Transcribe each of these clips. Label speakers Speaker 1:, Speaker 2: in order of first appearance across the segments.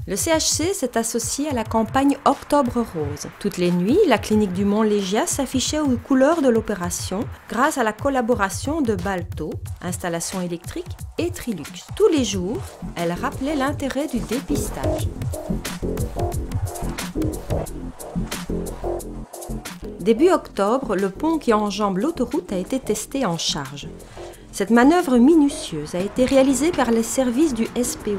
Speaker 1: Le CHC s'est associé à la campagne Octobre Rose. Toutes les nuits, la clinique du Mont-Légia s'affichait aux couleurs de l'opération grâce à la collaboration de Balto, installation électrique, et Trilux. Tous les jours, elle rappelait l'intérêt du dépistage. Début octobre, le pont qui enjambe l'autoroute a été testé en charge. Cette manœuvre minutieuse a été réalisée par les services du SPE.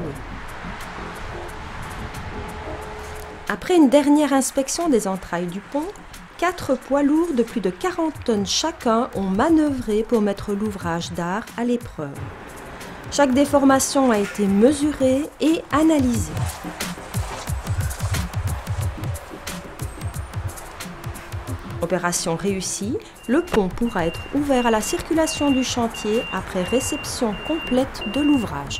Speaker 1: Après une dernière inspection des entrailles du pont, 4 poids lourds de plus de 40 tonnes chacun ont manœuvré pour mettre l'ouvrage d'art à l'épreuve. Chaque déformation a été mesurée et analysée. Opération réussie, le pont pourra être ouvert à la circulation du chantier après réception complète de l'ouvrage.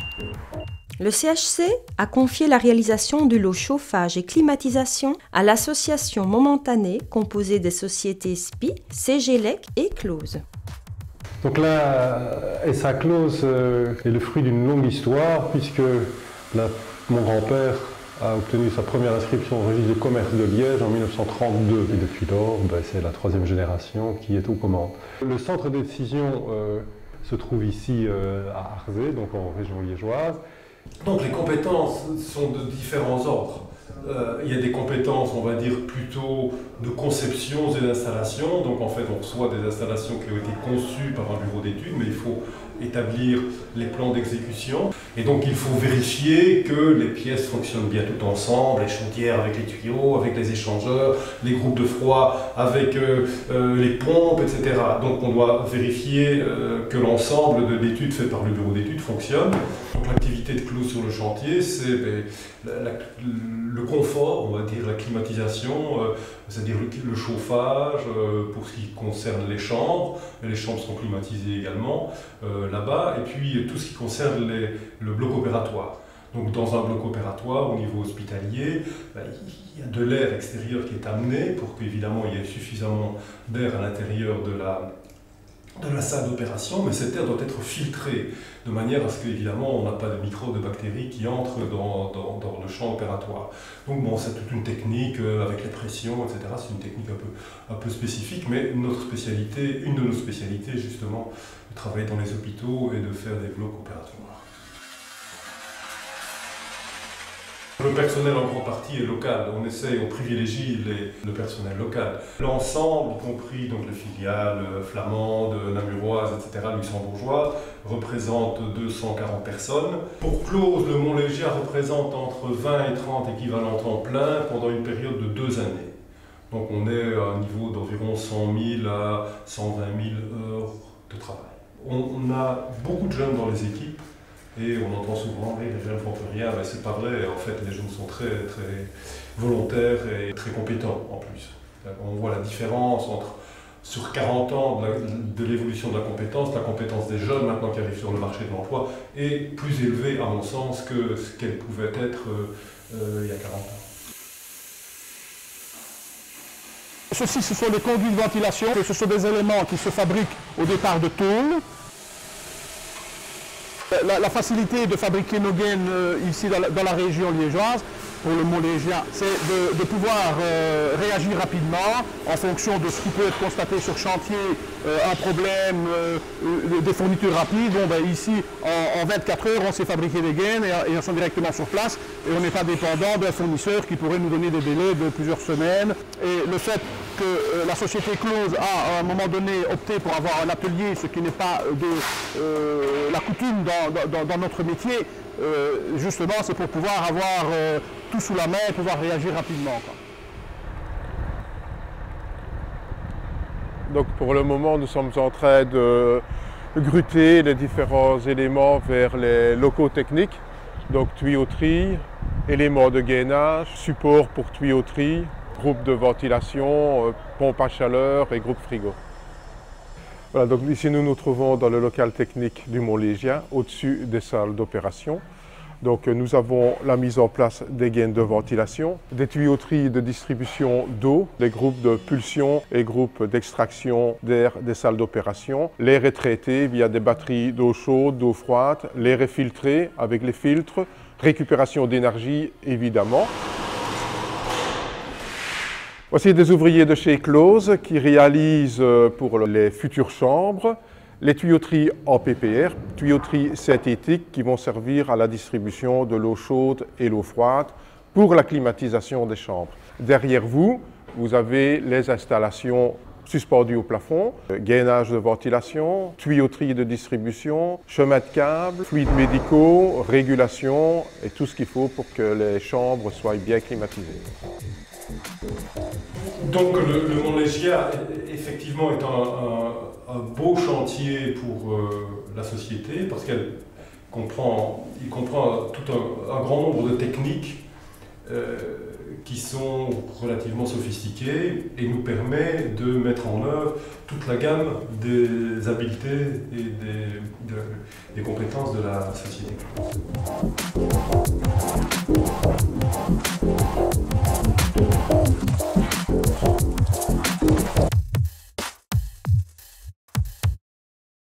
Speaker 1: Le CHC a confié la réalisation du lot chauffage et climatisation à l'association momentanée composée des sociétés SPI, CGLEC et Close.
Speaker 2: Donc là, SA Close est le fruit d'une longue histoire puisque mon grand-père a obtenu sa première inscription au registre de commerce de Liège en 1932. Et depuis lors, c'est la 3e génération qui est aux commandes. Le centre de décision se trouve ici à Arzé, donc en région liégeoise.
Speaker 3: Donc les compétences sont de différents ordres. Il y a des compétences, on va dire, plutôt de conception et d'installation. Donc en fait, on reçoit des installations qui ont été conçues par un bureau d'études, mais il faut établir les plans d'exécution. Et donc il faut vérifier que les pièces fonctionnent bien toutes ensemble, les chaudières avec les tuyaux, avec les échangeurs, les groupes de froid avec les pompes, etc. Donc on doit vérifier que l'ensemble de l'étude faite par le bureau d'études fonctionne. Donc l'activité de Close sur le chantier, c'est le confort, on va dire, la climatisation, c'est-à-dire le chauffage pour ce qui concerne les chambres sont climatisées également là-bas, et puis tout ce qui concerne le bloc opératoire. Donc dans un bloc opératoire au niveau hospitalier, il y a de l'air extérieur qui est amené pour qu'évidemment il y ait suffisamment d'air à l'intérieur de la salle d'opération, mais cet air doit être filtré de manière à ce qu'évidemment on n'a pas de microbes, de bactéries qui entrent dans le champ opératoire. Donc bon, c'est toute une technique avec les pressions, etc. C'est une technique un peu spécifique, mais une de nos spécialités justement, de travailler dans les hôpitaux et de faire des blocs opératoires. Le personnel en grande partie est local, on privilégie le personnel local. L'ensemble, y compris donc les filiales flamandes, namuroises, etc., luxembourgeoises, représente 240 personnes. Pour Close, le Mont-Légia représente entre 20 et 30 équivalents temps plein pendant une période de 2 années. Donc on est à un niveau d'environ 100 000 à 120 000 heures de travail. On a beaucoup de jeunes dans les équipes. Et on entend souvent, les jeunes ne font plus rien, mais c'est pas vrai. En fait, les jeunes sont très volontaires et très compétents en plus. On voit la différence sur 40 ans de l'évolution de la compétence des jeunes maintenant qui arrivent sur le marché de l'emploi est plus élevée à mon sens que ce qu'elle pouvait être il y a 40 ans.
Speaker 4: Ceci, ce sont des conduits de ventilation. Ce sont des éléments qui se fabriquent au départ de tôle. La facilité de fabriquer nos gaines ici dans la région liégeoise, pour le Mont-Légia, c'est de pouvoir réagir rapidement en fonction de ce qui peut être constaté sur chantier, un problème, des fournitures rapides. Bon, ici, en 24 heures, on sait fabriquer des gaines et elles sont directement sur place et on n'est pas dépendant d'un fournisseur qui pourrait nous donner des délais de plusieurs semaines. Et le fait que la société Close a à un moment donné opté pour avoir un atelier, ce qui n'est pas de la coutume dans notre métier, justement c'est pour pouvoir avoir tout sous la main et pouvoir réagir rapidement, quoi.
Speaker 5: Donc pour le moment nous sommes en train de gruter les différents éléments vers les locaux techniques, donc tuyauterie, éléments de gainage, support pour tuyauterie, groupe de ventilation, pompe à chaleur et groupe frigo. Voilà, donc ici nous nous trouvons dans le local technique du Mont-Légia, au-dessus des salles d'opération. Donc nous avons la mise en place des gaines de ventilation, des tuyauteries de distribution d'eau, des groupes de pulsion et groupes d'extraction d'air des salles d'opération. L'air est traité via des batteries d'eau chaude, d'eau froide, l'air est filtré avec les filtres, récupération d'énergie évidemment. Voici des ouvriers de chez Close qui réalisent pour les futures chambres les tuyauteries en PPR, tuyauteries synthétiques qui vont servir à la distribution de l'eau chaude et l'eau froide pour la climatisation des chambres. Derrière vous, vous avez les installations suspendues au plafond, gainage de ventilation, tuyauterie de distribution, chemin de câbles, fluides médicaux, régulation et tout ce qu'il faut pour que les chambres soient bien climatisées.
Speaker 3: Donc le Montlégia, effectivement, est un beau chantier pour la société parce qu'il comprend tout un grand nombre de techniques qui sont relativement sophistiquées et nous permet de mettre en œuvre toute la gamme des habiletés et des compétences de la société.